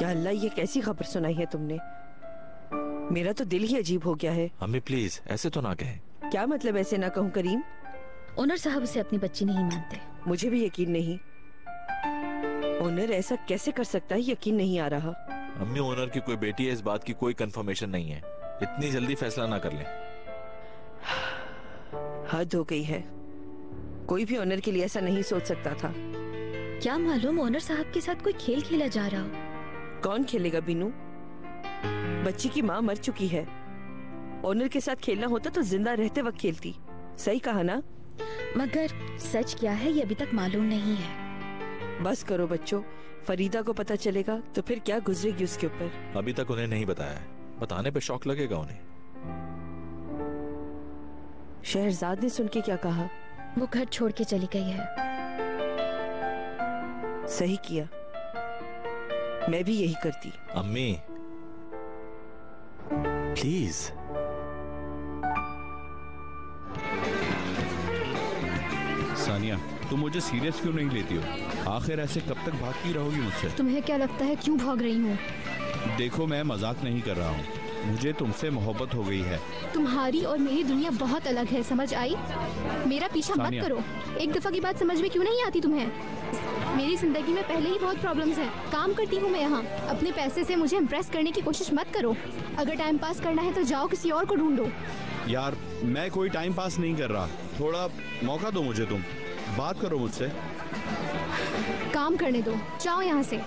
या अल्लाह, ये कैसी खबर सुनाई है तुमने? मेरा तो दिल ही अजीब हो गया है। अम्मी प्लीज ऐसे तो ना कहें। क्या मतलब ऐसे ना कहूँ करीम? ओनर साहब उसे अपनी बच्ची नहीं मानते। मुझे भी यकीन नहीं। ओनर ऐसा कैसे कर सकता है, यकीन नहीं आ रहा। अम्मी ओनर की कोई बेटी है, इस बात की कोई कंफर्मेशन नहीं है। इतनी जल्दी फैसला ना कर लें। हद हो गई है। कोई भी ओनर के लिए ऐसा नहीं सोच सकता था। क्या मालूम ओनर साहब के साथ कोई खेल खेला जा रहा हो। कौन खेलेगा बीनू? बच्ची की माँ मर चुकी है। ओनर के साथ खेलना होता तो जिंदा रहते वक्त खेलती। सही कहा ना? मगर सच क्या है ये अभी तक मालूम नहीं है। बस करो बच्चों, फरीदा को पता चलेगा तो फिर क्या गुजरेगी उसके ऊपर। अभी तक उन्हें नहीं बताया है, बताने पे शौक लगेगा उन्हें। शहरजाद ने सुन के क्या कहा? वो घर छोड़ के चली गई है। सही किया, मैं भी यही करती। अम्मी प्लीज। सानिया, तुम मुझे सीरियस क्यों नहीं लेती हो? आखिर ऐसे कब तक भागती रहोगी मुझसे? तुम्हें क्या लगता है क्यों भाग रही हूँ? देखो मैं मजाक नहीं कर रहा हूँ, मुझे तुमसे मोहब्बत हो गई है। तुम्हारी और मेरी दुनिया बहुत अलग है, समझ आई? मेरा पीछा मत करो। एक दफा की बात समझ में क्यों नहीं आती तुम्हें? मेरी जिंदगी में पहले ही बहुत प्रॉब्लम्स हैं। काम करती हूँ मैं यहाँ। अपने पैसे से मुझे इम्प्रेस करने की कोशिश मत करो। अगर टाइम पास करना है तो जाओ किसी और को ढूंढो। यार मैं कोई टाइम पास नहीं कर रहा, थोड़ा मौका दो मुझे, तुम बात करो मुझसे। काम करने दो, जाओ यहाँ से।